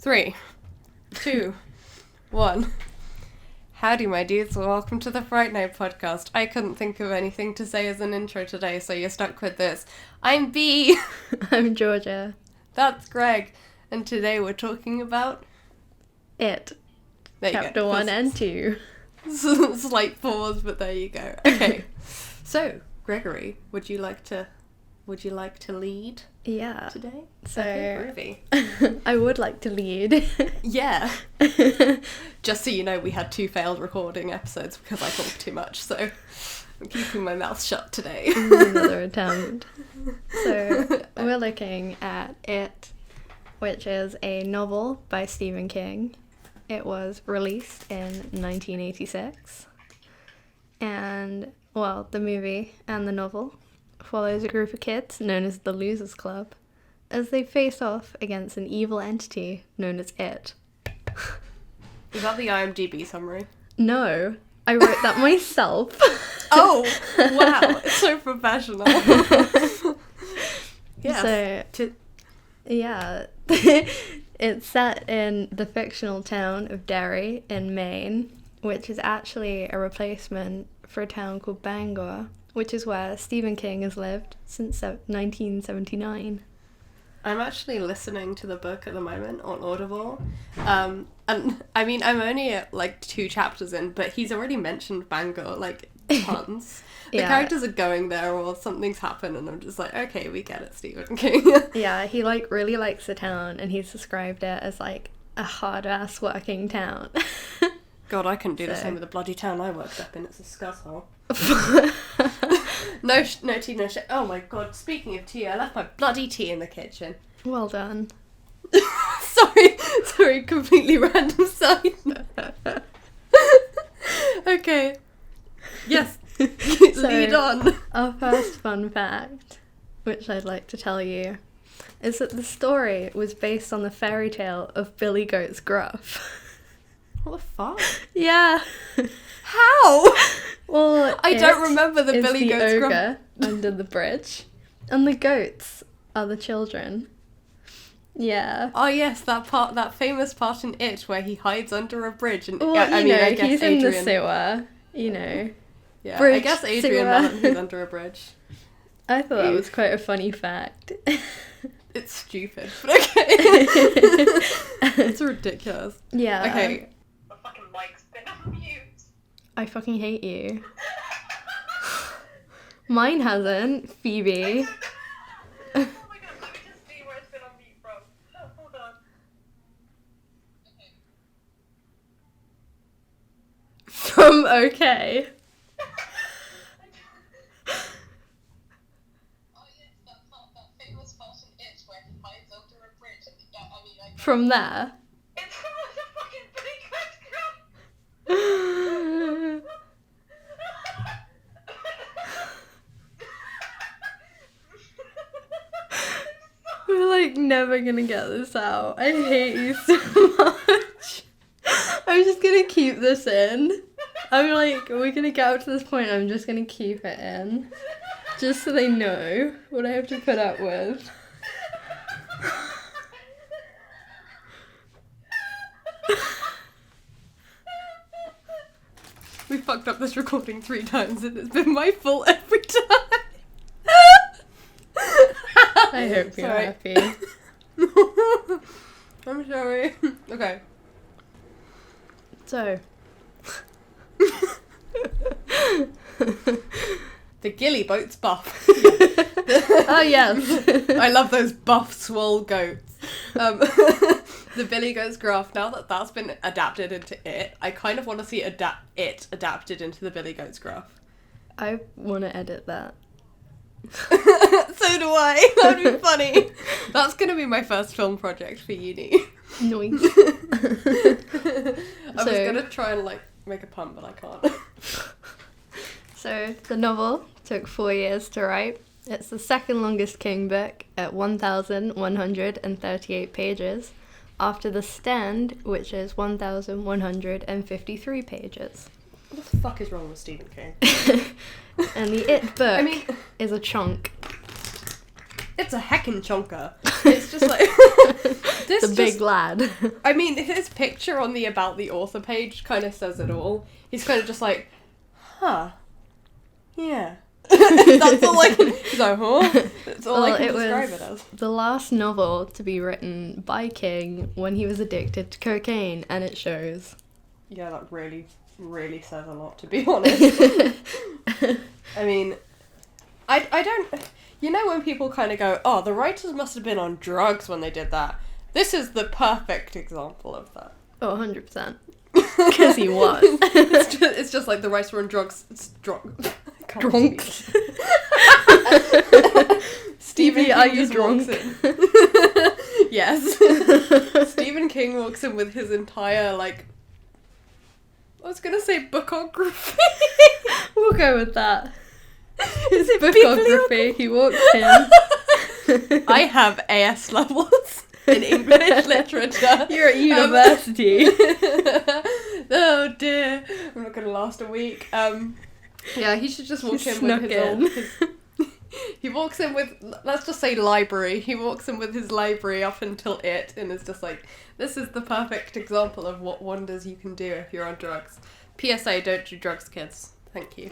3, 2, 1. Howdy, my dudes. Welcome to the Fright Night Podcast. I couldn't think of anything to say as an intro today, so you're stuck with this. I'm B. I'm Georgia. That's Greg. And today we're talking about... It. There you Chapter go. 1 and 2. Slight pause, but there you go. Okay. So, Gregory, would you like to lead Yeah. today? So, Okay, groovy. I would like to lead. Yeah. Just so you know, we had 2 failed recording episodes because I talked too much, so I'm keeping my mouth shut today. Another attempt. So, we're looking at It, which is a novel by Stephen King. It was released in 1986. And, well, the movie and the novel follows a group of kids known as the Losers Club as they face off against an evil entity known as It. Is that the IMDb summary? No, I wrote that myself. Oh, wow. It's so professional. Yeah. So, yeah. It's set in the fictional town of Derry in Maine, which is actually a replacement for a town called Bangor, which is where Stephen King has lived since 1979. I'm actually listening to the book at the moment on Audible. And I mean, I'm only at like 2 chapters in, but he's already mentioned Bangor like tons. The Yeah. characters are going there or something's happened and I'm just like, okay, we get it, Stephen King. Yeah, he like really likes the town and he's described it as like a hard-ass working town. God, I couldn't do the So- same with the bloody town I worked up in. It's a scuzzhole. No tea, no shit. Oh my God, speaking of tea, I left my bloody tea in the kitchen. Well done. Sorry, completely random side note. Okay. Yes. Lead on. Our first fun fact, which I'd like to tell you, is that the story was based on the fairy tale of Billy Goat's Gruff. What the fuck? Yeah. How? Well, I don't remember the is Billy the Goat's Gruff. ogre under the bridge, and the goats are the children. Yeah. Oh yes, that famous part in It where he hides under a bridge and Well, I mean, I guess he's Adrian. in the sewer. You know. Yeah, I Bridge, guess Adrian sewer. Mellon, he's under a bridge. I thought that was quite a funny fact. It's stupid, but okay. It's ridiculous. Yeah. Okay. My fucking mic's been on mute. I fucking hate you. Mine hasn't, Phoebe. Oh my god, let me just see where it's been on mute, bro. Hold on. From OK. Oh yes, that famous part in It where he hides under a bridge and I From there. it's the fucking Billy Goat's Gruff. We're like never gonna get this out. I hate you so much. I'm just gonna keep this in. I'm like, we're gonna get up to this point, I'm just gonna keep it in. Just so they know what I have to put up with. We fucked up this recording 3 times and it's been my fault every time. I hope you're Sorry. happy. I'm sorry. Okay. So, The ghillie boat's buff. oh yes. I love those buff swole goats. The Billy Goat's Gruff, now that that's been adapted into It, I kind of want to see it adapted into the Billy Goat's Gruff. I want to edit that. So do I. That'd be funny. That's going to be my first film project for uni. Noise. I was going to try and make a pun, but I can't. So, the novel took 4 years to write. It's the second longest King book at 1,138 pages, after The Stand, which is 1,153 pages. What the fuck is wrong with Stephen King? And the It book I mean, is a chunk. it's a heckin' chonker. It's just like this The big lad. I mean, his picture on the About the Author page kind of says it all. He's kind of just like, huh, yeah. That's all I can. He's like, huh? That's all I can describe it as. The last novel to be written by King when he was addicted to cocaine, and it shows. Yeah, that really, really says a lot, to be honest. I mean, I don't. You know when people kind of go, oh, the writers must have been on drugs when they did that. This is the perfect example of that. Oh, 100%. Because he was. It's just like the writers were on drugs. It's drunk. Drunks. Stephen King are you just drunk? walks in. Yes. Stephen King walks in with his entire, like, I was gonna say bookography. We'll go with that. His it bookography. He walked in. I have AS levels in English literature. You're at university. Oh dear, I'm not gonna last a week. Yeah, he should just walk in with his old. He walks in with, let's just say library. He walks in with his library up until it, and is just like, this is the perfect example of what wonders you can do if you're on drugs. PSA: don't do drugs, kids. Thank you.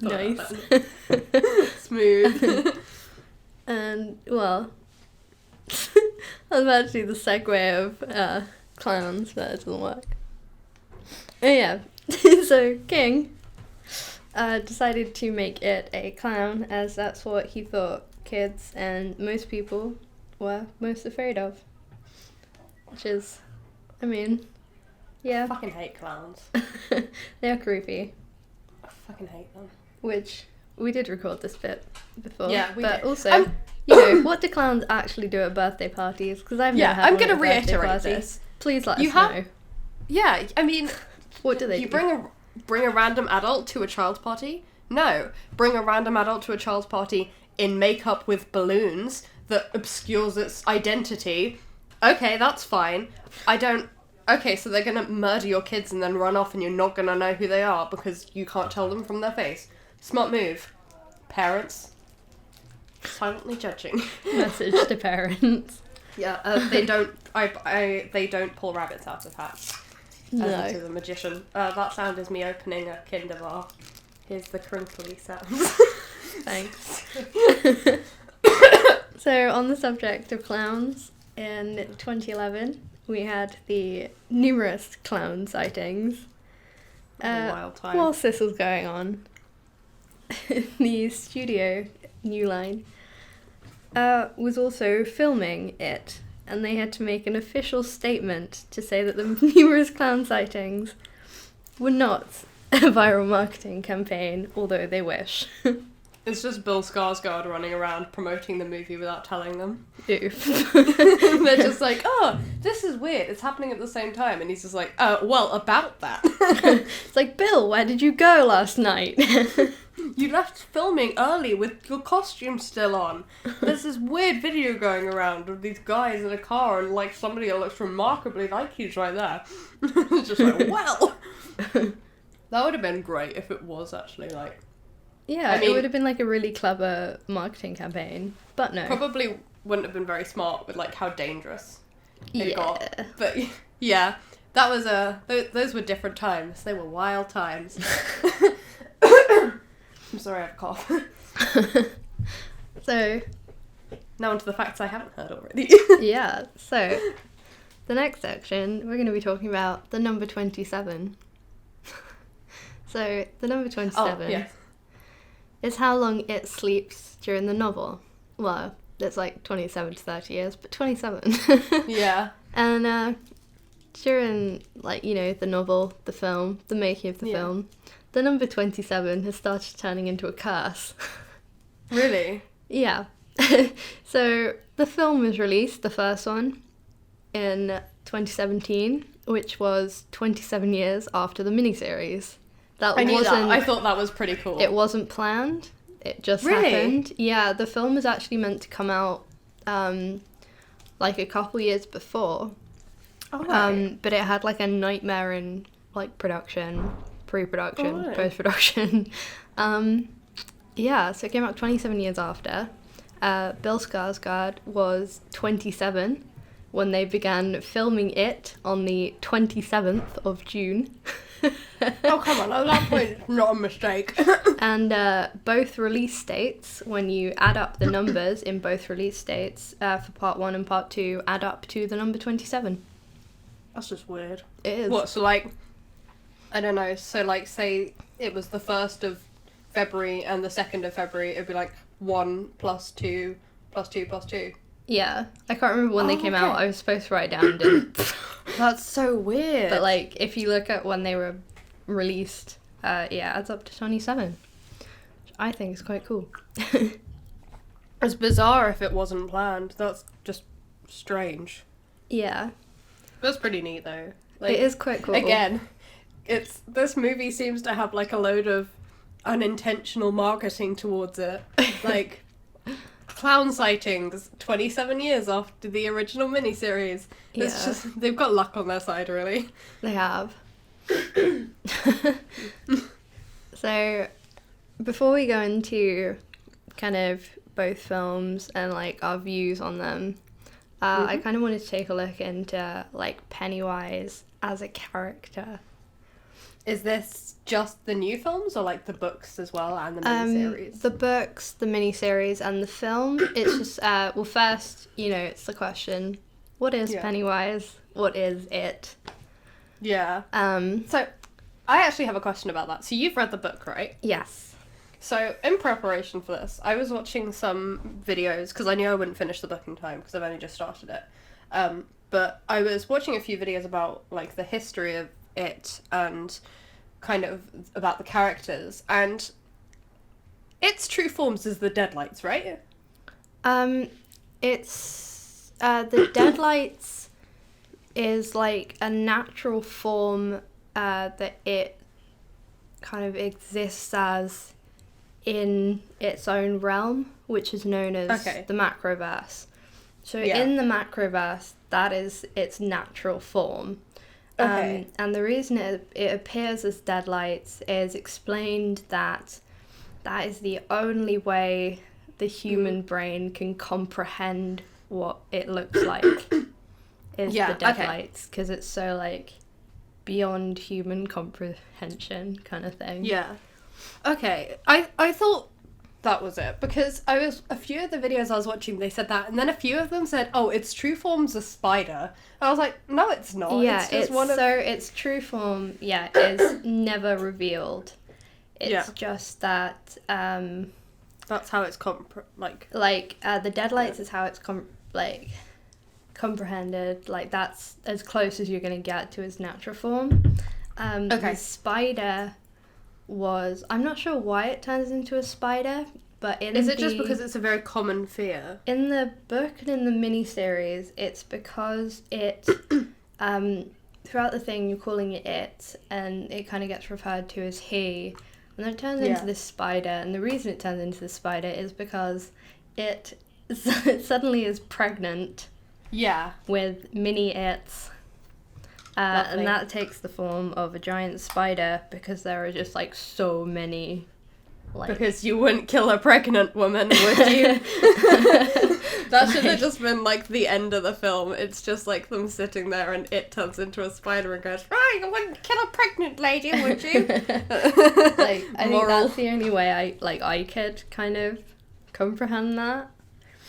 Nice. Smooth. And, well, I was about to do the segue of clowns, but it doesn't work. Oh yeah, so King decided to make it a clown, as that's what he thought kids and most people were most afraid of. Which is, I mean, yeah. I fucking hate clowns. They're creepy. I fucking hate them. Which, we did record this bit before. Yeah, we but did. Also, you know, what do clowns actually do at birthday parties? Because I've never had I'm one gonna at birthday reiterate parties. this. Please let You us have- know. Yeah, I mean, What do they you do? bring a random adult to a child's party? No. Bring a random adult to a child's party in makeup with balloons that obscures its identity. Okay, that's fine. Okay, so they're gonna murder your kids and then run off and you're not gonna know who they are because you can't tell them from their face. Smart move. Parents. Silently judging. Message to parents. Yeah, they don't. They don't pull rabbits out of hats. No. As it is a magician. That sound is me opening a Kinder bar. Here's the crinkly sounds. Thanks. So, on the subject of clowns, in 2011, we had the numerous clown sightings. A wild time. Whilst this was going on, the studio, New Line, was also filming it, and they had to make an official statement to say that the numerous clown sightings were not a viral marketing campaign, although they wish. It's just Bill Skarsgård running around promoting the movie without telling them. Oof. They're just like, oh, this is weird, it's happening at the same time. And he's just like, well, about that. It's like, Bill, where did you go last night? You left filming early with your costume still on. There's this weird video going around of these guys in a car and like somebody that looks remarkably like he's right there. It's just like, well. That would have been great if it was actually like... Yeah, I mean- it would have been like a really clever marketing campaign, but no. Probably wouldn't have been very smart with like how dangerous it Yeah. got. But yeah, that was those were different times. They were wild times. I'm sorry, I have a cough. So, Now onto the facts I haven't heard already. yeah, so the next section, we're going to be talking about the number 27. So, the number 27 yes. is how long it sleeps during the novel. Well, it's like 27 to 30 years, but 27. Yeah. And during, like, you know, the novel, the film, the making of the Yeah. film, the number 27 has started turning into a curse. Really? Yeah. So the film was released, the first one, in 2017, which was 27 years after the miniseries. That I knew wasn't. that. I thought that was pretty cool. It wasn't planned. It just Really? happened. Yeah, the film was actually meant to come out like a couple years before. Oh, right. But it had like a nightmare in like production, pre-production, Oh, right. post-production. Yeah, so it came out 27 years after. Bill Skarsgård was 27 when they began filming it on the 27th of June. Oh, come on, at that point, it's not a mistake. And both release dates, when you add up the numbers in both release dates, for part 1 and part 2, add up to the number 27. That's just weird. It is. What, so like, I don't know, so like, say it was the 1st of February and the 2nd of February, it'd be like 1 plus 2 plus 2 plus 2. Yeah. I can't remember when they came out. okay. I was supposed to write it down and didn't. That's so weird. But, like, if you look at when they were released, yeah, it adds up to 27. Which I think is quite cool. It's bizarre if it wasn't planned. That's just strange. Yeah. That's pretty neat, though. Like, It is quite cool. Again, this movie seems to have, like, a load of unintentional marketing towards it. Like, clown sightings 27 years after the original miniseries. It's Yeah. just, they've got luck on their side, really. They have. So, before we go into kind of both films and, like, our views on them, I kind of wanted to take a look into, like, Pennywise as a character. Is this just the new films, or, like, the books as well, and the miniseries? The books, the miniseries, and the film. It's just, well, first, you know, it's the question, what is Yeah. Pennywise? What is it? Yeah. So, I actually have a question about that. So, you've read the book, right? Yes. So, in preparation for this, I was watching some videos, because I knew I wouldn't finish the book in time, because I've only just started it. But I was watching a few videos about, like, the history of it, and kind of about the characters, and its true forms is the Deadlights, right? It's, the Deadlights is, like, a natural form, that it kind of exists as in its own realm, which is known as the macroverse. So in the macroverse, that is its natural form. Okay. And the reason it appears as Deadlights is explained that that is the only way the human brain can comprehend what it looks like is the Deadlights, because it's so, like, beyond human comprehension kind of thing. Yeah. Okay. I thought that was it, because a few of the videos I was watching, they said that, and then a few of them said, oh, its true form's a spider. I was like, no, it's not. Yeah, it's just one of... so its true form, is never revealed. It's just that, that's how it's the Deadlights is how it's comprehended. Like, that's as close as you're gonna get to its natural form. The spider was, I'm not sure why it turns into a spider, but is it just because it's a very common fear? In the book and in the miniseries, it's because it, throughout the thing, you're calling it, and it kind of gets referred to as he, and then it turns into this spider, and the reason it turns into the spider is because it suddenly is pregnant with mini-its, and that takes the form of a giant spider, because there are just, like, so many, like... Because you wouldn't kill a pregnant woman, would you? That should have just been, like, the end of the film. It's just, like, them sitting there and it turns into a spider and goes, right, you wouldn't kill a pregnant lady, would you? Like, I think that's the only way I could kind of comprehend that.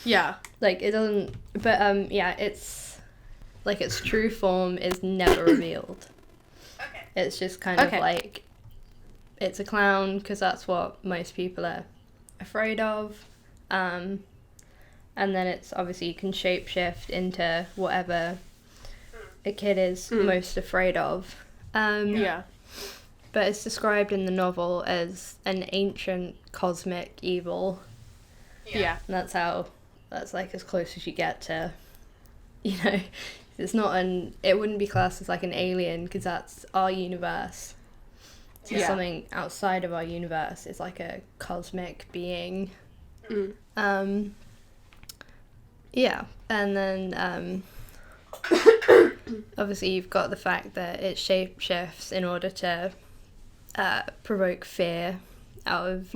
Yeah. Like, it doesn't... But, it's... Like, its true form is never revealed. Okay. It's just kind of like... It's a clown, because that's what most people are afraid of. And then it's obviously, you can shapeshift into whatever a kid is most afraid of. But it's described in the novel as an ancient cosmic evil. Yeah. And that's like as close as you get to, you know, it's not it wouldn't be classed as like an alien, because that's our universe. So something outside of our universe is like a cosmic being. And then obviously you've got the fact that it shapeshifts in order to provoke fear out of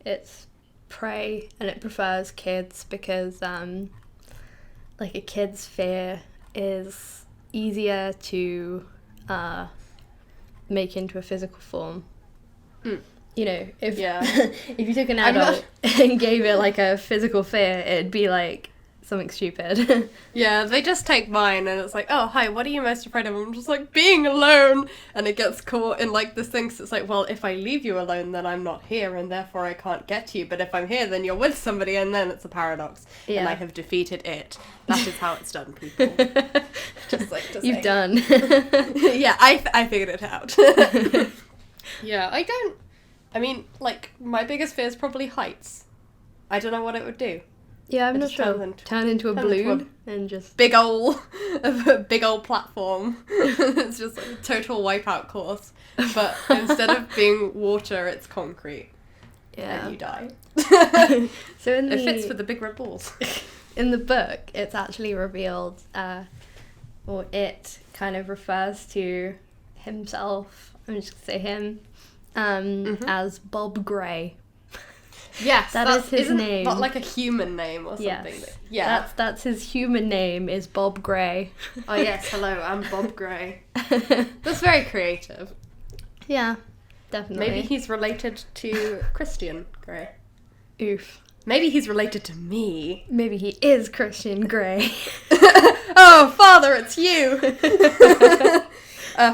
its prey, and it prefers kids because like a kid's fear is easier to make into a physical form. You know, if if you took an adult and gave it like a physical fear, it'd be like something stupid. Yeah, they just take mine and it's like, oh, hi, what are you most afraid of? I'm just like, being alone. And it gets caught in like this thing, so it's like, well, if I leave you alone, then I'm not here and therefore I can't get to you. But if I'm here, then you're with somebody and then it's a paradox. Yeah. And I have defeated it. That is how it's done, people. Just like to say. You've done. Yeah, I figured it out. Yeah, I mean, like, my biggest fear is probably heights. I don't know what it would do. Yeah, I'm It not just sure. turns Turn into a turns into balloon and just... Big ol' platform. It's just like a total wipeout course. But instead of being water, it's concrete. Yeah. And you die. So in It the... fits with the big red balls. In the book, it's actually revealed, or it kind of refers to himself, I'm just going to say him, as Bob Gray. Yes, That is his isn't name. Not like a human name or something. Yes. Yeah. That's his human name, is Bob Gray. Oh yes, hello, I'm Bob Gray. That's very creative. Yeah, definitely. Maybe he's related to Christian Grey. Oof. Maybe he's related to me. Maybe he is Christian Grey. Oh, Father, it's you!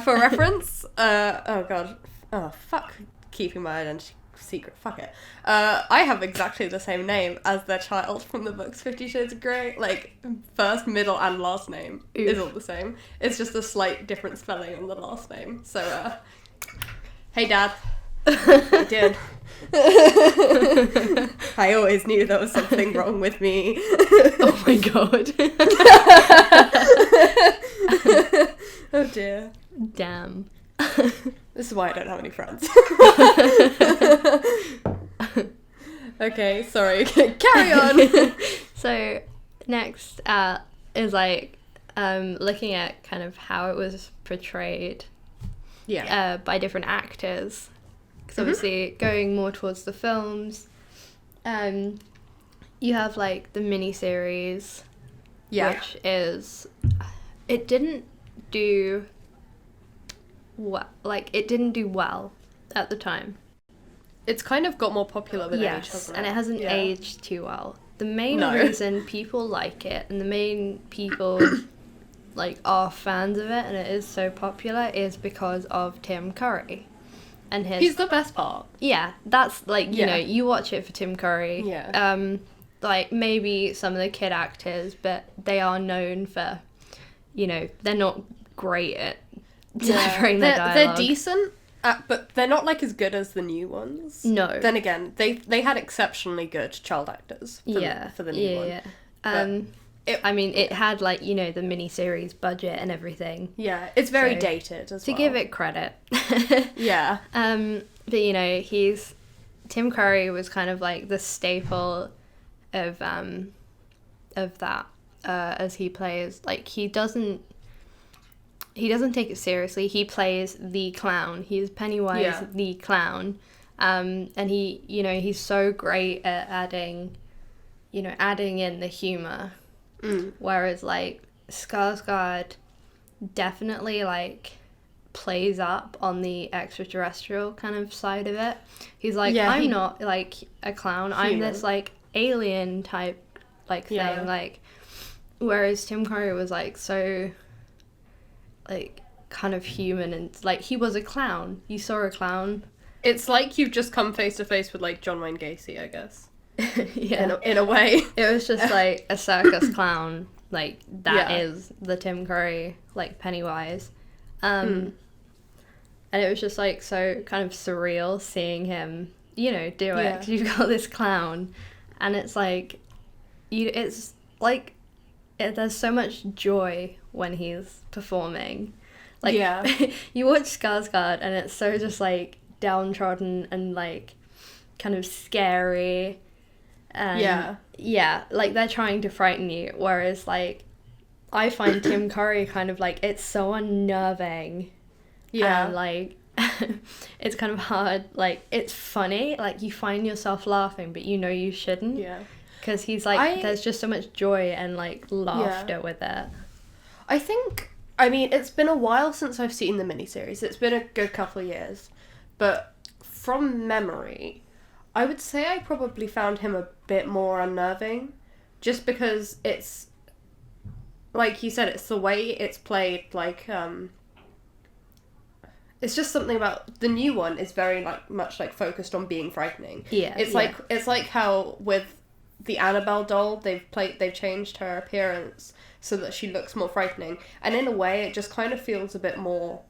For reference, oh god, oh fuck, keeping my identity secret, fuck it. I have exactly the same name as their child from the books 50 Shades of Grey. Like, first, middle, and last name is all the same. It's just a slight different spelling on the last name. So, hey Dad. I did. I always knew there was something wrong with me. Oh my god. Oh dear. Damn. This is why I don't have any friends. Okay, sorry. Carry on. So next is like looking at kind of how it was portrayed by different actors. Because obviously going more towards the films, you have like the miniseries, which is, it didn't do well at the time. It's kind of got more popular with age, hasn't it? And it hasn't aged too well. The main reason people like it and the main people like are fans of it and it is so popular is because of Tim Curry. And he's the best part. Yeah, that's like, you know, you watch it for Tim Curry. Yeah. Like maybe some of the kid actors, but they are known for, you know, they're not great at delivering their dialogue. They're decent, but they're not like as good as the new ones. No. Then again, they had exceptionally good child actors for the new one. Yeah. I mean, it had like, you know, the miniseries budget and everything. Yeah, it's very dated as well. To give it credit. Yeah. But you know, Tim Curry was kind of like the staple of that, as he plays, like he doesn't take it seriously. He plays the clown. He's Pennywise the clown. And he, you know, he's so great at adding in the humor. Whereas like Skarsgård definitely like plays up on the extraterrestrial kind of side of it. He's like, I'm not like a clown. I'm this like alien type like thing. Like, whereas Tim Curry was like so like kind of human and like he was a clown. You saw a clown. It's like you've just come face to face with like John Wayne Gacy, I guess. Yeah. In a way. It was just like a circus clown. Like that is the Tim Curry like Pennywise. And it was just like so kind of surreal seeing him, you know, do it. 'Cause you've got this clown and it's like it's like there's so much joy when he's performing. Like you watch Skarsgård and it's so just like downtrodden and like kind of scary. And like they're trying to frighten you, whereas like I find Tim Curry kind of like, it's so unnerving and like it's kind of hard. Like, it's funny. Like, you find yourself laughing, but you know you shouldn't. Yeah. Because he's like, there's just so much joy and like laughter with it. I think, I mean, it's been a while since I've seen the miniseries. It's been a good couple of years. But from memory, I would say I probably found him a bit more unnerving. Just because it's, like you said, it's the way it's played, like, it's just something about, the new one is very, like, much, like, focused on being frightening. Yeah. It's like how with the Annabelle doll, they've changed her appearance so that she looks more frightening. And in a way, it just kind of feels a bit more...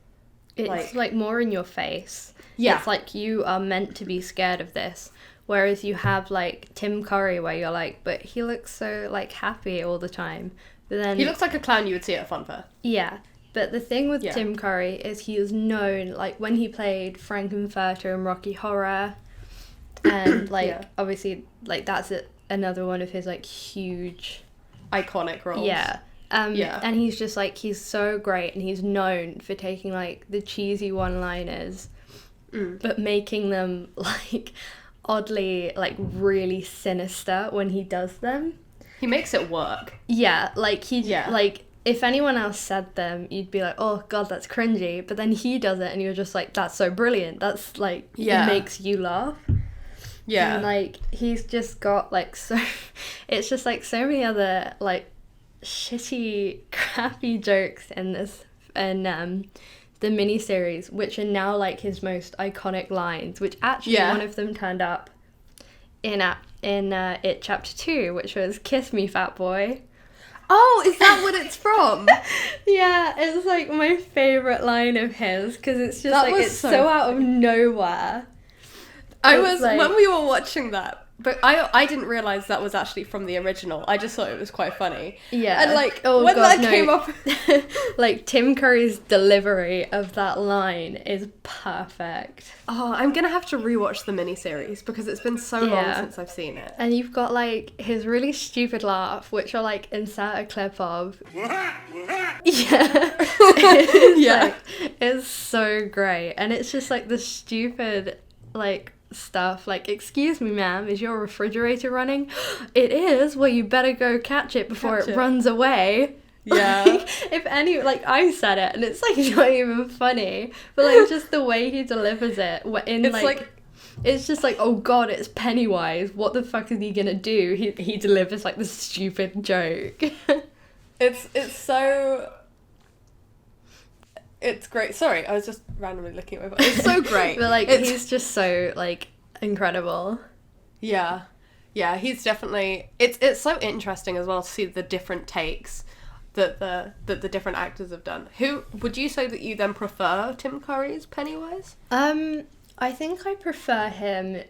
It's, like more in your face. Yeah. It's like you are meant to be scared of this. Whereas you have, like, Tim Curry where you're like, but he looks so, like, happy all the time. But then... He looks like a clown you would see at a fun fair. Yeah. But the thing with Tim Curry is he is known, like, when he played Frankenfurter in Rocky Horror, and, like, obviously, like, that's another one of his, like, huge... iconic roles. Yeah. And he's just, like, he's so great, and he's known for taking, like, the cheesy one-liners, but making them, like, oddly, like, really sinister when he does them. He makes it work. Yeah, like, like, if anyone else said them, you'd be like, oh, God, that's cringy, but then he does it, and you're just like, that's so brilliant. That's, like, it makes you laugh. Yeah. And, like, he's just got, like, so... It's just, like, so many other, like, shitty, crappy jokes in this... And, the miniseries, which are now, like, his most iconic lines, which actually one of them turned up in It Chapter 2, which was, "Kiss me, fat boy." Oh, is that what it's from? Yeah, it's, like, my favourite line of his, because it's just, like, it's so out of nowhere. When we were watching that, but I didn't realise that was actually from the original. I just thought it was quite funny. Yeah. And, like, came up... like, Tim Curry's delivery of that line is perfect. Oh, I'm going to have to rewatch the miniseries, because it's been so long since I've seen it. And you've got, like, his really stupid laugh, which I'll, like, insert a clip of. It's so great. And it's just, like, the stupid, like... stuff like, "Excuse me, ma'am, is your refrigerator running?" "It is." "Well, you better go catch it before it runs away." Yeah. Like, if any, like, I said it and it's, like, not even funny, but, like, just the way he delivers it in, it's like it's just like, oh God, it's Pennywise, what the fuck is he gonna do? He delivers, like, the stupid joke. It's so... It's great. Sorry, I was just randomly looking at my phone. It's so great. But, like, he's just so, like, incredible. Yeah. Yeah, he's definitely... It's so interesting as well to see the different takes that the different actors have done. Who... Would you say that you then prefer Tim Curry's Pennywise? I think I prefer him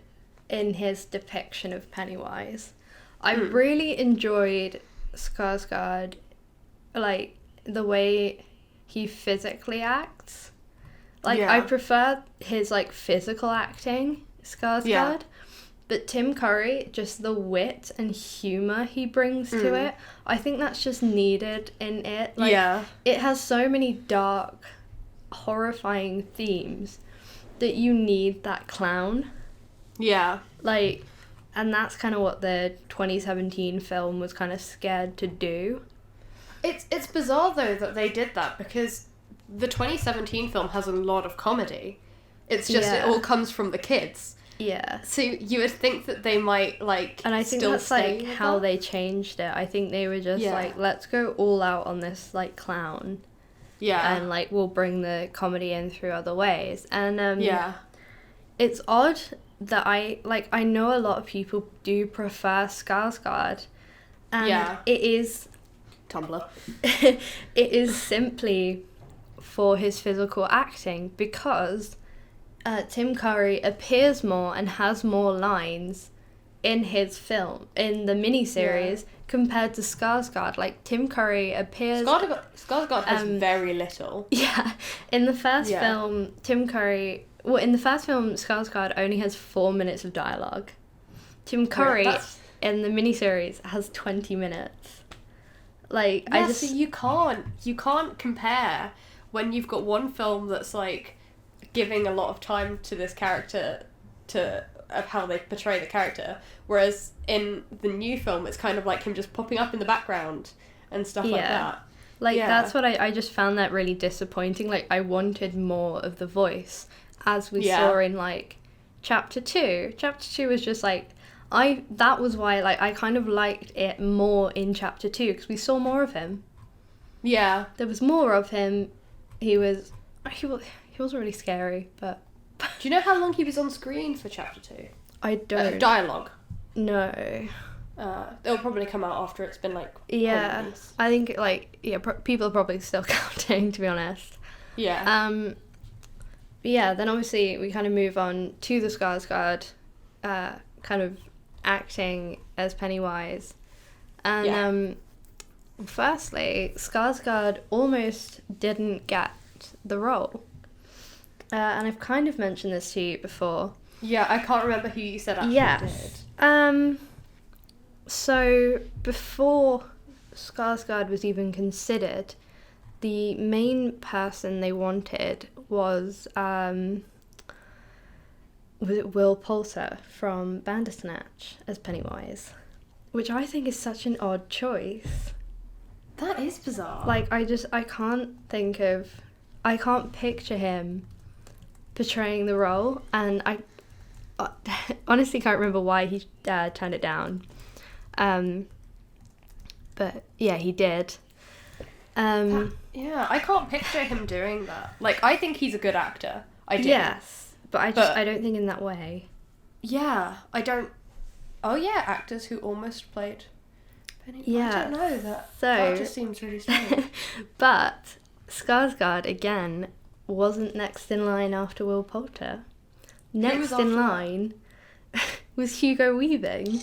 in his depiction of Pennywise. I really enjoyed Skarsgård, like, the way... he physically acts. Like, I prefer his, like, physical acting, Skarsgård. But Tim Curry, just the wit and humour he brings to it, I think that's just needed in it. Like, it has so many dark, horrifying themes that you need that clown. Yeah. Like, and that's kind of what the 2017 film was kind of scared to do. It's bizarre, though, that they did that, because the 2017 film has a lot of comedy. It's just, it all comes from the kids. Yeah. So you would think that they might, like, and I think still that's, like, how they changed it. I think they were just, like, let's go all out on this, like, clown. Yeah. And, like, we'll bring the comedy in through other ways. And, it's odd that I know a lot of people do prefer Skarsgård. And it is... Tumblr. It is simply for his physical acting, because Tim Curry appears more and has more lines in his film, in the miniseries, compared to Skarsgård. Like, Tim Curry appears... Skarsgård has very little. Yeah. In the first film, Tim Curry... Well, in the first film, Skarsgård only has 4 minutes of dialogue. Tim Curry, in the miniseries, has 20 minutes. Like, so you can't compare when you've got one film that's, like, giving a lot of time to this character of how they portray the character, whereas in the new film it's kind of like him just popping up in the background and stuff like that. Like, Yeah. that's what I just found that really disappointing. Like, I wanted more of the voice, as we saw in, like, Chapter 2. Chapter 2 was just, like, that was why, like, I kind of liked it more in Chapter 2, because we saw more of him. Yeah. There was more of him. He was really scary, but... Do you know how long he was on screen for Chapter 2? I don't... Dialogue. No. It'll probably come out after it's been, like, Yeah. released. I think, like, people are probably still counting, to be honest. Yeah. But yeah, then obviously we kind of move on to the Skarsgård, kind of acting as Pennywise. And firstly, Skarsgård almost didn't get the role. And I've kind of mentioned this to you before. Yeah, I can't remember who you said actually did. So before Skarsgård was even considered, the main person they wanted was it Will Poulter from Bandersnatch as Pennywise, which I think is such an odd choice. That is bizarre. Like, I can't picture him portraying the role, and I honestly can't remember why he turned it down. But yeah, he did. Yeah, I can't picture him doing that. Like, I think he's a good actor. I do. Yes, but I don't think in that way. Yeah, I don't... Oh yeah, actors who almost played Pennywise. Yeah. I don't know, that just seems really strange. But Skarsgård, again, wasn't next in line after Will Poulter. Next in line was Hugo Weaving.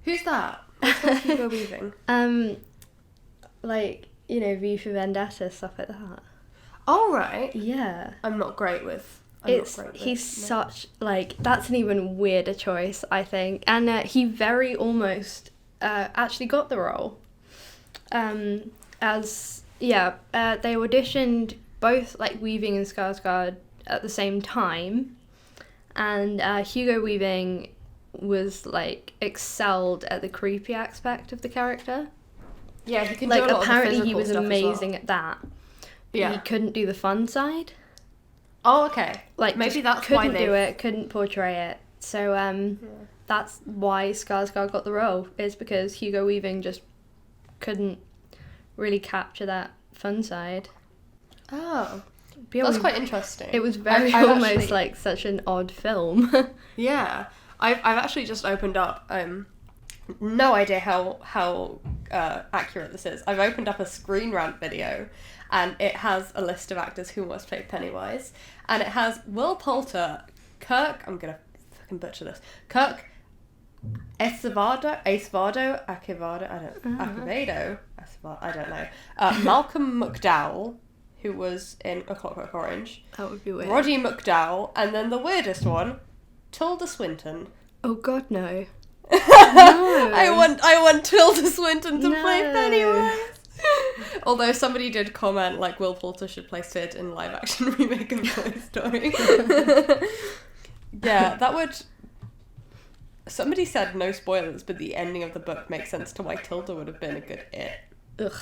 Who's that? Who's Hugo Weaving? Like, you know, V for Vendetta, stuff like that. Oh, right. Yeah. I'm not great with... He's such, like, that's an even weirder choice, I think. And he very almost actually got the role. They auditioned both, like, Weaving and Skarsgård at the same time. And Hugo Weaving was, like, excelled at the creepy aspect of the character. Yeah, he can like, do a lot apparently of the he was physical stuff as amazing well. at that. Yeah. He couldn't do the fun side. Oh, okay. Like, maybe just that's why couldn't do it, couldn't portray it. So that's why Skarsgård got the role, is because Hugo Weaving just couldn't really capture that fun side. Oh, But yeah, that's quite interesting. It was very I've almost actually- like such an odd film. Yeah, I've actually just opened up. No idea how accurate this is. I've opened up a Screen Rant video, and it has a list of actors who almost played Pennywise, and it has Will Poulter, Kirk. I'm gonna fucking butcher this. Kirk Acevedo, I don't know. Malcolm McDowell, who was in A Clockwork Orange. That would be weird. Roddy McDowell, and then the weirdest one, Tilda Swinton. Oh God, no. No. I want Tilda Swinton to play No. Pennywise. Although somebody did comment, like, Will Poulter should play Sid in live action remake of Toy Story. Yeah, that would... Somebody said no spoilers, but the ending of the book makes sense to why Tilda would have been a good it. Ugh.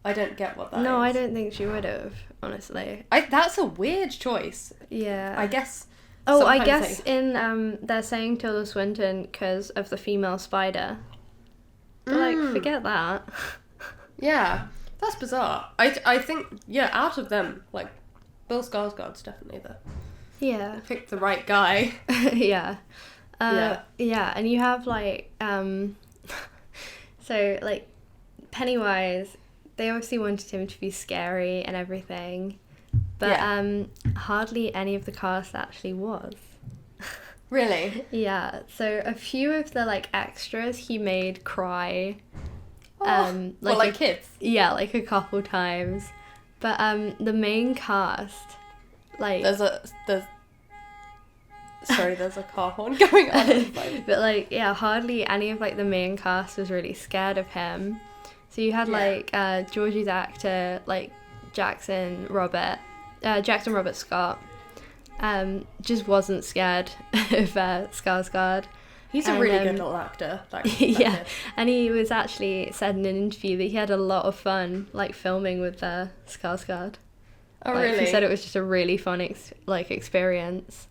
I don't get what that is. No, I don't think she would have, honestly. That's a weird choice. Yeah. I guess... Oh, I sometimes guess in they're saying Tilda Swinton because of the female spider. But, like, forget that. Yeah, that's bizarre. I think, yeah, out of them, like, Bill Skarsgård's definitely Yeah. picked the right guy. Yeah. Yeah. Yeah, and you have, like, so, like, Pennywise, they obviously wanted him to be scary and everything, but hardly any of the cast actually was. Really? Yeah, so a few of the, like, extras he made cry. Like kids? Yeah, like a couple times. But the main cast, like... There's a car horn going on. But, like, yeah, hardly any of, like, the main cast was really scared of him. So you had, like, Georgie's actor, like, Jackson Robert, Jackson Robert Scott just wasn't scared of Skarsgård. He's a really good little actor. That Yeah, kid. and he was actually said in an interview that he had a lot of fun, like, filming with Skarsgård. Oh, Like, really? He said it was just a really fun experience.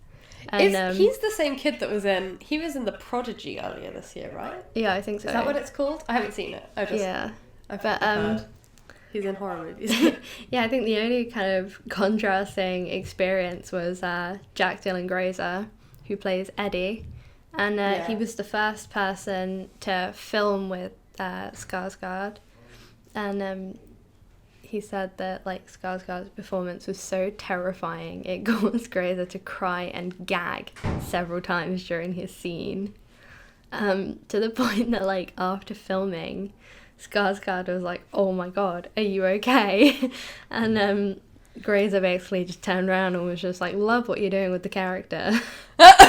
And He's the same kid that was in... He was in The Prodigy earlier this year, right? yeah, I think so. Is that what it's called? I haven't seen it. Yeah. I've But, heard. He's in horror movies. Yeah, I think the only kind of contrasting experience was Jack Dylan Grazer, who plays Eddie, and he was the first person to film with Skarsgård, and he said that, like, Skarsgård's performance was so terrifying it caused Grazer to cry and gag several times during his scene, to the point that, like, after filming, Skarsgård was like, "Oh my god, are you okay?" And Grazer basically just turned around and was just like, "Love what you're doing with the character." What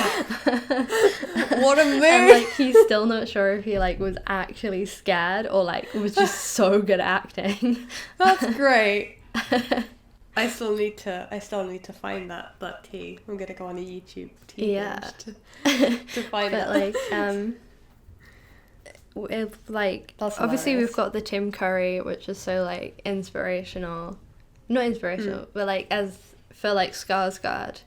a mood! And, like, he's still not sure if he, like, was actually scared or, like, was just so good at acting. That's great. I still need to find that tea. I'm gonna go on a YouTube tea binge to find But, it. like, with, like, That's obviously hilarious. we've got the Tim Curry, which is so, like, inspirational. Not inspirational, but, like, as for, like, Skarsgård.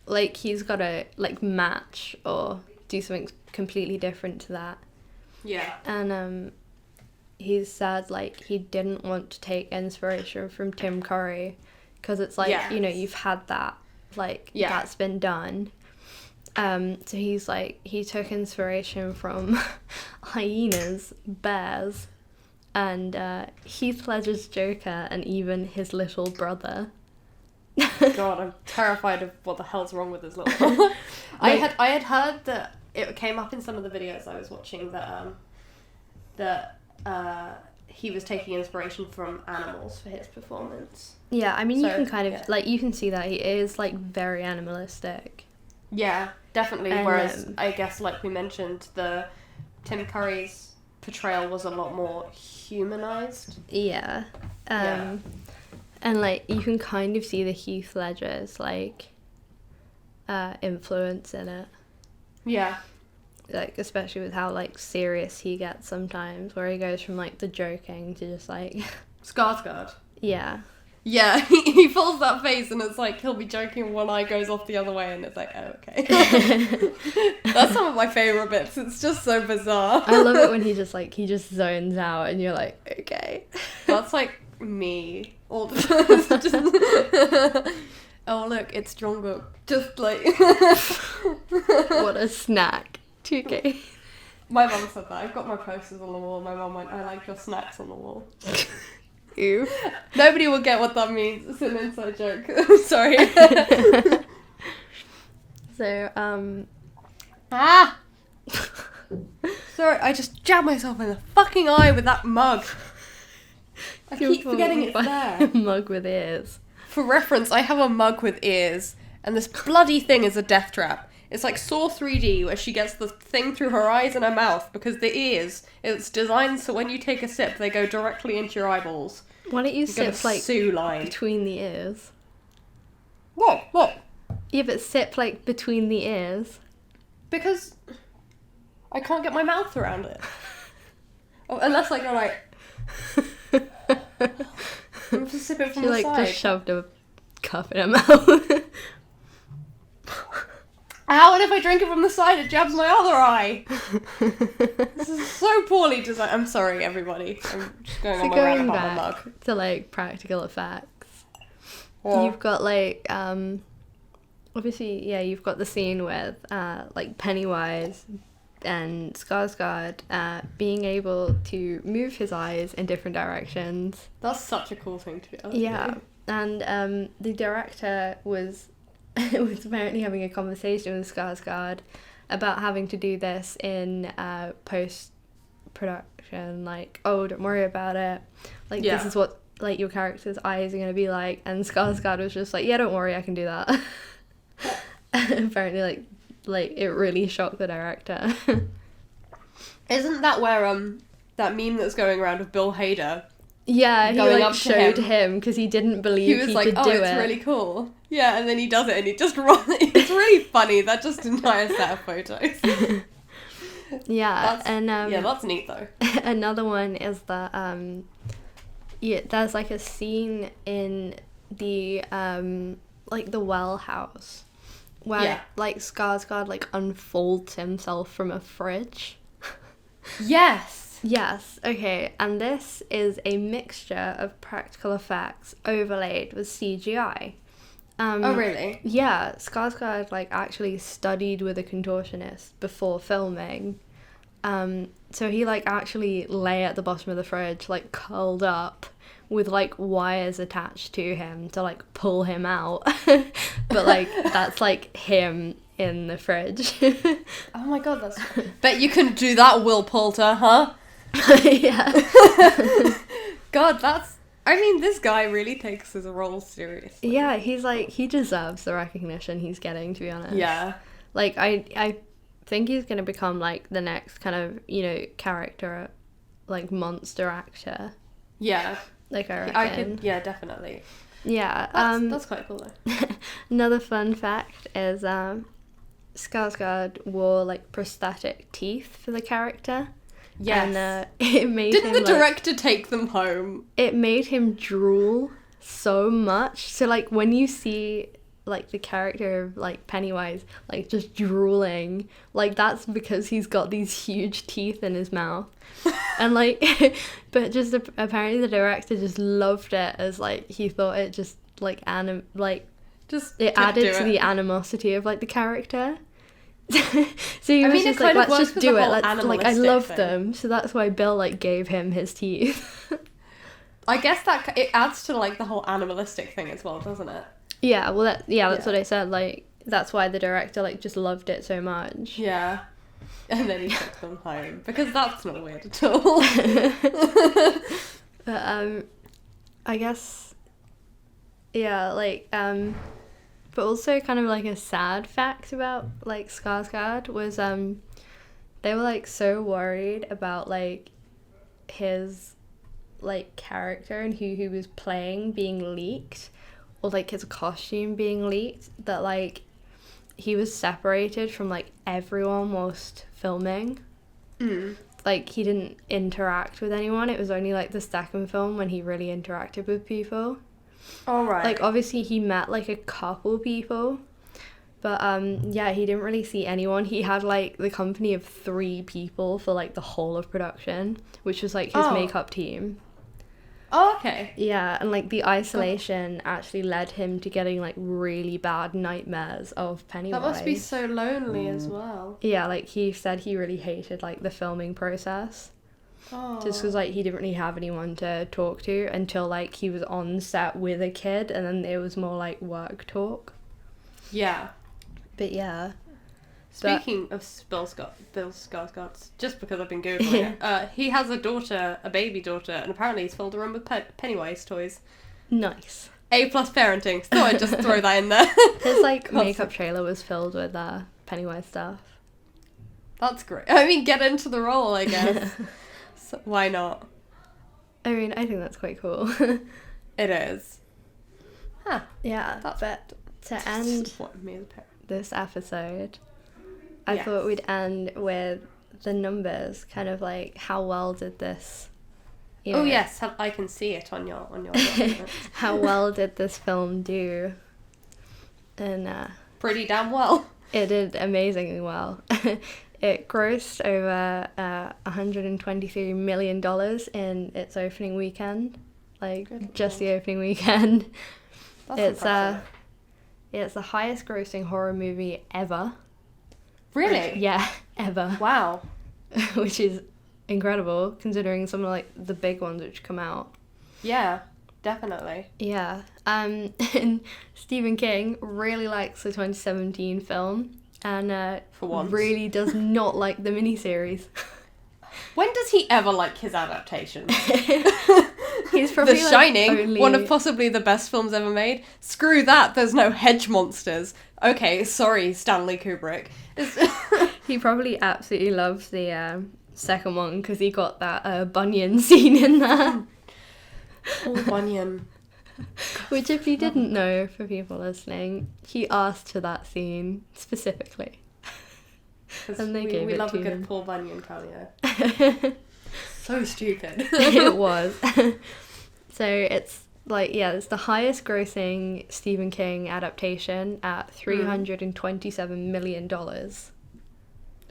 Like, he's got to, like, match or do something completely different to that. Yeah. And he said, like, he didn't want to take inspiration from Tim Curry because it's like, you know, you've had that, like, that's been done. So he's like, he took inspiration from hyenas, bears, and Heath Ledger's Joker, and even his little brother. God, I'm terrified of what the hell's wrong with his little brother. I had heard that it came up in some of the videos I was watching that he was taking inspiration from animals for his performance. Yeah, I mean, So, you can kind of, yeah. like, you can see that he is, like, very animalistic. Yeah, definitely. And, Whereas I guess, like we mentioned, the Tim Curry's portrayal was a lot more humanized. Yeah. Yeah. And, like, you can kind of see the Heath Ledger's, like, influence in it. Yeah. Like, especially with how, like, serious he gets sometimes, where he goes from, like, the joking to just, like... Skarsgård. Yeah. Yeah, he pulls that face and it's like he'll be joking, one eye goes off the other way and it's like, oh, okay. That's some of my favourite bits. It's just so bizarre. I love it when he just zones out and you're like, okay. That's like me all the time. Just, oh, look, it's Jungkook. Just like... What a snack. 2K. My mum said that. I've got my posters on the wall. My mum went, I like your snacks on the wall. Ew. Nobody will get what that means. It's an inside joke. Sorry. So, Ah! Sorry, I just jabbed myself in the fucking eye with that mug. I keep forgetting it's there. Mug with ears. For reference, I have a mug with ears, and this bloody thing is a death trap. It's like Saw 3D, where she gets the thing through her eyes and her mouth, because the ears, it's designed so when you take a sip, they go directly into your eyeballs. Why don't you You've got a sip, like, Sue line. between the ears? What? Yeah, but sip, like, between the ears. Because I can't get my mouth around it. Oh, unless I go like... I'm just sipping from She, the like, side. just shoved a cup in her mouth. Ow, and if I drink it from the side, it jabs my other eye. This is so poorly designed. I'm sorry, everybody. I'm just going on my rant about my mug. To, like, practical effects. Yeah. You've got, like, obviously, yeah, you've got the scene with, like, Pennywise and Skarsgård being able to move his eyes in different directions. That's such a cool thing to do. Yeah, and the director was was apparently having a conversation with Skarsgård about having to do this in post-production, like, oh, don't worry about it, like, this is what, like, your character's eyes are going to be like, and Skarsgård was just like, yeah, don't worry, I can do that. Apparently, like, it really shocked the director. Isn't that where, that meme that's going around of Bill Hader Yeah, he going like up to showed him. him because he didn't believe He was like, could oh, do it's it. really cool. Yeah, and then he does it and he just runs. It's really funny, that just entire set of photos. Yeah, and yeah, that's neat though. another one is that yeah, there's like a scene in the like the well house where like Skarsgård like unfolds himself from a fridge. Yes. Yes, okay, and this is a mixture of practical effects overlaid with CGI. Oh, really? Yeah, Skarsgård like actually studied with a contortionist before filming. So he like actually lay at the bottom of the fridge, like curled up with like wires attached to him to like pull him out. But like that's like him in the fridge. Oh my god, that's... Bet you can do that, Will Poulter, huh? Yeah. God, that's... I mean, this guy really takes his role seriously. Yeah, he's like, he deserves the recognition he's getting, to be honest. Yeah. Like, I think he's going to become, like, the next kind of, you know, character, like, monster actor. Yeah. Like, I reckon. I could, yeah, definitely. Yeah. That's quite cool, though. Another fun fact is, Skarsgård wore, like, prosthetic teeth for the character. Yes. And it made Didn't him, the like, director take them home? it made him drool so much. So, like, when you see, like, the character of, like, Pennywise, like, just drooling, like, that's because he's got these huge teeth in his mouth. And, like, but just apparently the director just loved it as, like, he thought it just, like, Just it could added do to it. the animosity of, like, the character. So he I was mean, it just like, kind of let's works just with do the it. whole Like, I animalistic love thing. them. So that's why Bill, like, gave him his teeth. I guess that it adds to, like, the whole animalistic thing as well, doesn't it? Yeah, well, that's Yeah. what I said. Like, that's why the director, like, just loved it so much. Yeah. And then he took them home. Because that's not weird at all. But, I guess, yeah, like, but also kind of, like, a sad fact about, like, Skarsgård was, they were, like, so worried about, like, his, like, character and who he was playing being leaked, or, like, his costume being leaked, that, like, he was separated from, like, everyone whilst filming. Like, he didn't interact with anyone. It was only, like, the second film when he really interacted with people. Alright. Like, obviously he met, like, a couple people, but, yeah, he didn't really see anyone. He had, like, the company of 3 people for, like, the whole of production, which was, like, his Oh. makeup team. Oh, okay. Yeah, and, like, the isolation actually led him to getting, like, really bad nightmares of Pennywise. That must be so lonely as well. Yeah, like, he said he really hated, like, the filming process. Oh. Just because, like, he didn't really have anyone to talk to until, like, he was on set with a kid, and then it was more, like, work talk. Yeah. But, yeah. Speaking of Bill Skarsgård, just because I've been Googling it, he has a baby daughter, and apparently he's filled a room with Pennywise toys. Nice. A+ parenting. Thought I'd just throw that in there. His, like, Constant. makeup trailer was filled with Pennywise stuff. That's great. I mean, get into the role, I guess. So, why not? I mean, I think that's quite cool. It is. Huh. Yeah, That's but to end What, me as a parent. this episode, I Yes. thought we'd end with the numbers, kind of like how well did this, you know, Oh yes, I can see it on your document. how well did this film do? And Pretty damn well. it did amazingly well. It grossed over $123 million in its opening weekend, like Good just lord. the opening weekend. That's It's impressive. it's the highest grossing horror movie ever. Really? Yeah, ever. Wow. Which is incredible considering some of like the big ones which come out. Yeah, definitely. Yeah. And Stephen King really likes the 2017 film and For once. really does not like the miniseries. When does he ever like his adaptations? He's probably The like, Shining, only... one of possibly the best films ever made. Screw that, there's no hedge monsters. Okay, sorry, Stanley Kubrick. He probably absolutely loves the second one because he got that Bunyan scene in there. Paul Bunyan. Which, if you didn't know, for people listening, he asked for that scene specifically. 'Cause And they we gave it love to a good him. Paul Bunyan cameo. So stupid. It was. So it's like, yeah, it's the highest grossing Stephen King adaptation at $327 million.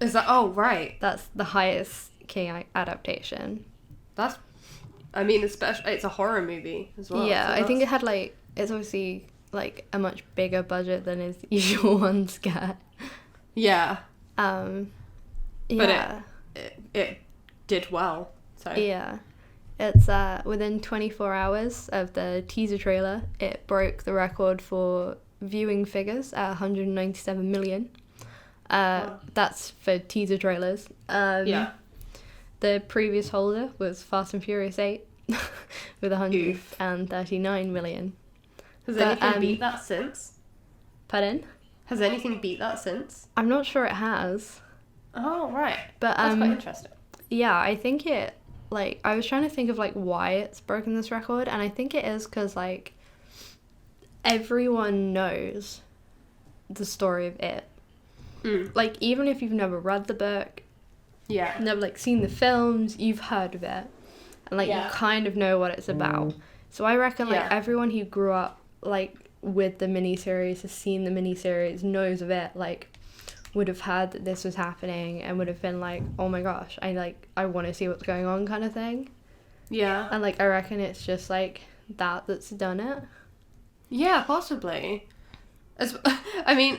Is that... Oh, right. That's the highest King adaptation. That's... I mean, especially... It's a horror movie as well. Yeah, so I think that's- it had like... It's obviously like a much bigger budget than his usual ones get. Yeah. Yeah. It did well. So... Yeah. It's within 24 hours of the teaser trailer, it broke the record for viewing figures at 197 million. Wow. That's for teaser trailers. Yeah. The previous holder was Fast and Furious 8 with 139 million. Has But, anything beat that since? Pardon? Has anything beat that since? I'm not sure it has. Oh, right. But That's quite interesting. yeah, I think it, like, I was trying to think of, like, why it's broken this record, and I think it is because, like, everyone knows the story of it. Like, even if you've never read the book, Yeah. never, like, seen the films, you've heard of it. And, like, Yeah. you kind of know what it's about. So I reckon, like, Yeah. everyone who grew up, like, with the miniseries, has seen the miniseries, knows of it, like, would have heard that this was happening and would have been like, oh my gosh, I want to see what's going on kind of thing. Yeah. And, like, I reckon it's just, like, that's done it. Yeah, possibly. I mean,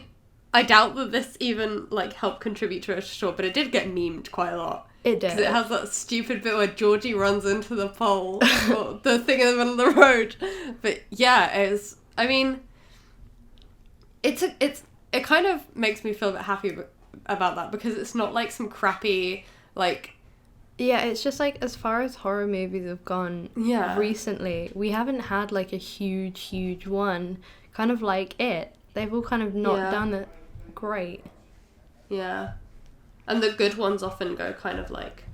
I doubt that this even, like, helped contribute to it, sure, but it did get memed quite a lot. It did. Because it has that stupid bit where Georgie runs into the pole, or the thing in the middle of the road. But yeah, it's, I mean, it kind of makes me feel a bit happy about that, because it's not like some crappy, like... Yeah, it's just, like, as far as horror movies have gone recently, we haven't had, like, a huge one. Kind of like it. They've all kind of not done it great. Yeah. And the good ones often go kind of, like...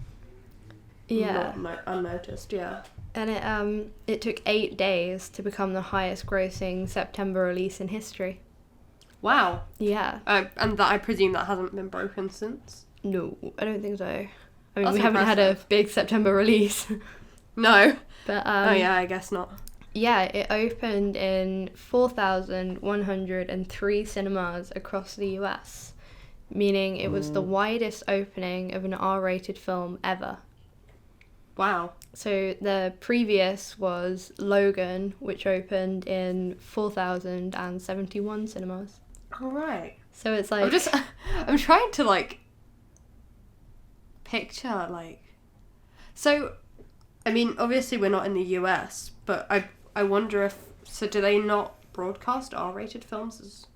not unnoticed, yeah. And it took 8 days to become the highest grossing September release in history. Wow. Yeah. And that, I presume that hasn't been broken since? No, I don't think so. I mean, That's we haven't had a impressive. big September release. No. But, Oh yeah, I guess not. yeah, it opened in 4,103 cinemas across the US, meaning it was the widest opening of an R-rated film ever. Wow. So the previous was Logan, which opened in 4,071 cinemas. All right. So it's like... I'm trying to, like, picture, like... So, I mean, obviously we're not in the US, but I wonder if... So do they not broadcast R-rated films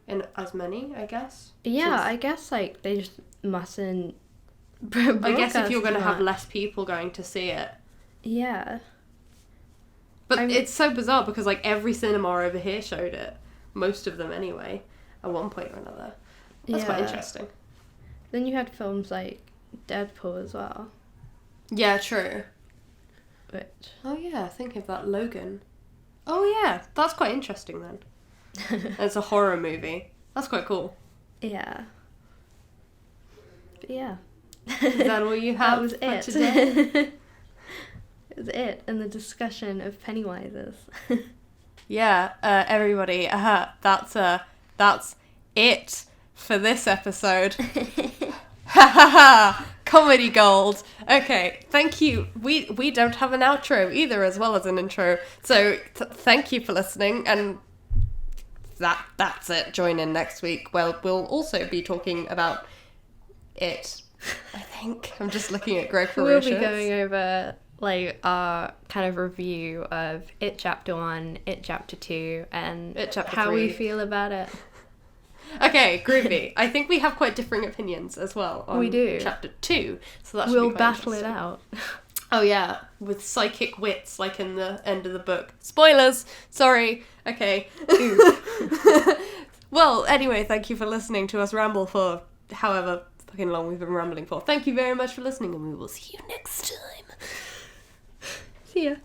as many, I guess? Yeah, Since- I guess, like, they just mustn't... I guess if you're going to have broadcast less people going to see it. that. Yeah. But I'm- it's so bizarre because, like, every cinema over here showed it. Most of them, anyway, at one point or another. That's quite Yeah. interesting. Then you had films like Deadpool as well, Yeah, true. which... Oh, yeah, think of that, Logan. Oh, yeah, that's quite interesting, then. It's a horror movie. That's quite cool. Yeah. But yeah. Is that all you have That was for it. today? It was it, and the discussion of Pennywises. Yeah, everybody, that's it for this episode. Ha ha ha! Comedy gold. Okay, thank you. We don't have an outro either, as well as an intro. So thank you for listening, and that's it. Join in next week. Well, we'll also be talking about it. I think I'm just looking at Greg for We'll be reassurance. going over, like, our kind of review of It Chapter 1, It Chapter 2, and It Chapter how we 3. feel about it. Okay, groovy. I think we have quite differing opinions as well on We do. chapter 2. So that should We'll be quite battle it interesting. out. Oh yeah, with psychic wits like in the end of the book. Spoilers! Sorry. Okay. Well, anyway, thank you for listening to us ramble for however fucking long we've been rambling for. Thank you very much for listening, and we will see you next time. See ya.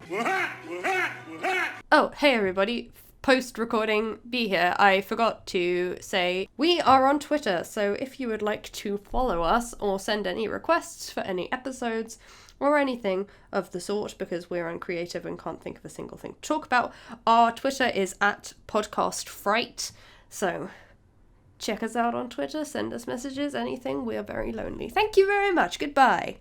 Oh, hey everybody. Post-recording Be here, I forgot to say we are on Twitter, so if you would like to follow us or send any requests for any episodes or anything of the sort, because we're uncreative and can't think of a single thing to talk about, our Twitter is at Podcast Fright, so check us out on Twitter, send us messages, anything. We are very lonely. Thank you very much. Goodbye.